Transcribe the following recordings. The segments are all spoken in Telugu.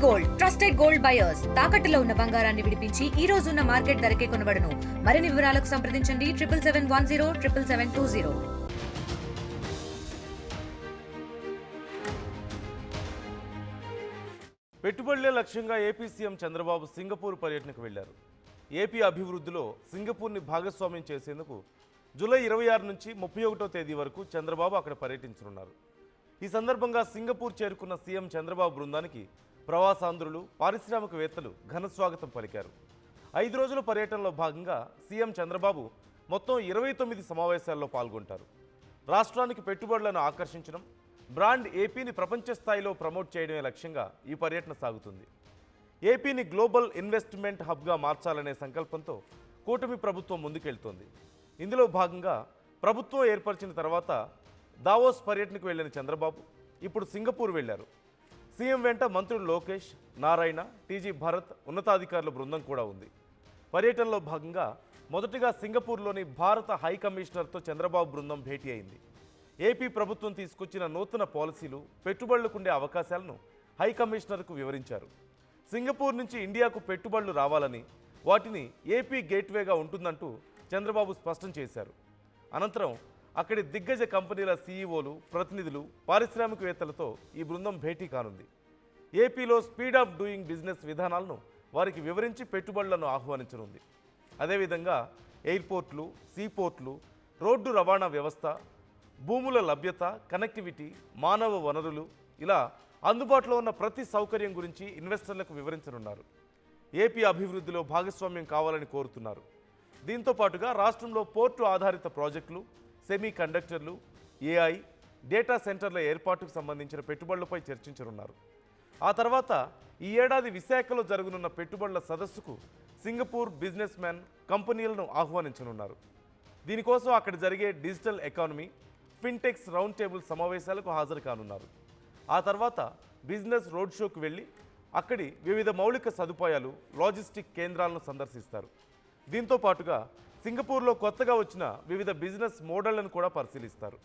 గోల్డ్ ట్రస్టెడ్ గోల్డ్ బయర్స్ తాకట్టులో ఉన్న బంగారాన్ని విడిపించి ఈ రోజు ఉన్న మార్కెట్ ధరకే కొనబడును. మరిన్ని వివరాలకు సంప్రదించండి 7771077720. పెట్టుబడులే లక్ష్యంగా ఏపీ సీఎం చంద్రబాబు సింగపూర్ పర్యటనకు వెళ్లారు. ఏపీ అభివృద్ధిలో సింగపూర్ని భాగస్వామ్యం చేసేందుకు జూలై 26 నుంచి 31వ తేదీ వరకు చంద్రబాబు అక్కడ పర్యటించనున్నారు. ఈ సందర్భంగా సింగపూర్ చేరుకున్న సీఎం చంద్రబాబు బృందానికి ప్రవాసాంధ్రులు, పారిశ్రామికవేత్తలు ఘన స్వాగతం పలికారు. 5 రోజుల పర్యటనలో భాగంగా సీఎం చంద్రబాబు మొత్తం 29 సమావేశాల్లో పాల్గొంటారు. రాష్ట్రానికి పెట్టుబడులను ఆకర్షించడం, బ్రాండ్ ఏపీని ప్రపంచ స్థాయిలో ప్రమోట్ చేయడమే లక్ష్యంగా ఈ పర్యటన సాగుతుంది. ఏపీని గ్లోబల్ ఇన్వెస్ట్మెంట్ హబ్గా మార్చాలనే సంకల్పంతో కూటమి ప్రభుత్వం ముందుకెళ్తోంది. ఇందులో భాగంగా ప్రభుత్వం ఏర్పరిచిన తర్వాత దావోస్ పర్యటనకు వెళ్లిన చంద్రబాబు ఇప్పుడు సింగపూర్ వెళ్లారు. సీఎం వెంట మంత్రులు లోకేష్, నారాయణ, టీజీ భరత్, ఉన్నతాధికారుల బృందం కూడా ఉంది. పర్యటనలో భాగంగా మొదటగా సింగపూర్లోని భారత హై కమిషనర్తో చంద్రబాబు బృందం భేటీ అయింది. ఏపీ ప్రభుత్వం తీసుకొచ్చిన నూతన పాలసీలు, పెట్టుబడులకుండే అవకాశాలను హై కమిషనర్కు వివరించారు. సింగపూర్ నుంచి ఇండియాకు పెట్టుబడులు రావాలని, వాటిని ఏపీ గేట్వేగా ఉంటుందంటూ చంద్రబాబు స్పష్టం చేశారు. అనంతరం అక్కడి దిగ్గజ కంపెనీల సీఈఓలు, ప్రతినిధులు, పారిశ్రామికవేత్తలతో ఈ బృందం భేటీ కానుంది. ఏపీలో స్పీడ్ ఆఫ్ డూయింగ్ బిజినెస్ విధానాలను వారికి వివరించి పెట్టుబడులను ఆహ్వానించనుంది. అదేవిధంగా ఎయిర్పోర్ట్లు, సీపోర్ట్లు, రోడ్డు రవాణా వ్యవస్థ, భూముల లభ్యత, కనెక్టివిటీ, మానవ వనరులు, ఇలా అందుబాటులో ఉన్న ప్రతి సౌకర్యం గురించి ఇన్వెస్టర్లకు వివరించనున్నారు. ఏపీ అభివృద్ధిలో భాగస్వామ్యం కావాలని కోరుతున్నారు. దీంతో పాటుగా రాష్ట్రంలో పోర్టు ఆధారిత ప్రాజెక్టులు, సెమీ కండక్టర్లు, ఏఐ, డేటా సెంటర్ల ఏర్పాటుకు సంబంధించిన పెట్టుబడులపై చర్చించనున్నారు. ఆ తర్వాత ఈ ఏడాది విశాఖలో జరగనున్న పెట్టుబడుల సదస్సుకు సింగపూర్ బిజినెస్ మ్యాన్ కంపెనీలను ఆహ్వానించనున్నారు. దీనికోసం అక్కడ జరిగే digital economy, fintechs round table సమావేశాలకు హాజరు కానున్నారు. ఆ తర్వాత బిజినెస్ రోడ్ షోకు వెళ్ళి అక్కడి వివిధ మౌలిక సదుపాయాలు, లాజిస్టిక్ కేంద్రాలను సందర్శిస్తారు. దీంతో పాటుగా సింగపూర్లో కొత్తగా వచ్చిన వివిధ బిజినెస్ మోడళ్లను కూడా పరిశీలిస్తారు.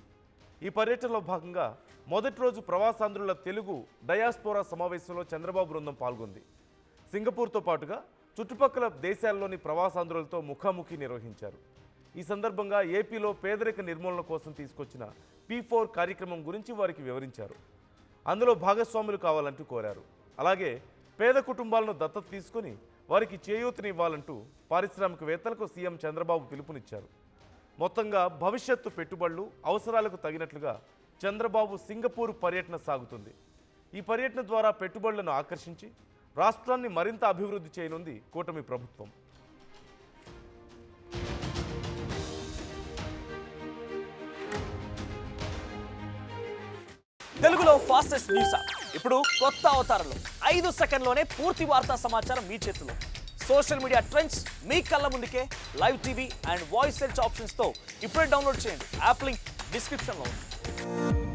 ఈ పర్యటనలో భాగంగా మొదటి రోజు ప్రవాసాంధ్రుల తెలుగు డయాస్పోరా సమావేశంలో చంద్రబాబు బృందం పాల్గొంది. సింగపూర్తో పాటుగా చుట్టుపక్కల దేశాల్లోని ప్రవాసాంధ్రులతో ముఖాముఖి నిర్వహించారు. ఈ సందర్భంగా ఏపీలో పేదరిక నిర్మూలన కోసం తీసుకొచ్చిన P4 కార్యక్రమం గురించి వారికి వివరించారు. అందులో భాగస్వాములు కావాలంటూ కోరారు. అలాగే పేద కుటుంబాలను దత్తత తీసుకుని వారికి చేయూతనివ్వాలంటూ పారిశ్రామికవేత్తలకు సీఎం చంద్రబాబు పిలుపునిచ్చారు. మొత్తంగా భవిష్యత్తు పెట్టుబడులు, అవసరాలకు తగినట్లుగా చంద్రబాబు సింగపూర్ పర్యటన సాగుతుంది. ఈ పర్యటన ద్వారా పెట్టుబడులను ఆకర్షించి రాష్ట్రాన్ని మరింత అభివృద్ధి చేయనుంది కూటమి ప్రభుత్వం. తెలుగులో ఫాస్టెస్ట్ న్యూస్ ఇప్పుడు కొత్త అవతారంలో 5 సెకండ్లోనే పూర్తి వార్తా సమాచారం మీ చేతిలో. సోషల్ మీడియా ట్రెండ్స్ మీ కళ్ళ ముందుకే live TV and voice search ఆప్షన్స్తో ఇప్పుడే డౌన్లోడ్ చేయండి. యాప్ లింక్ డిస్క్రిప్షన్లో ఉంది.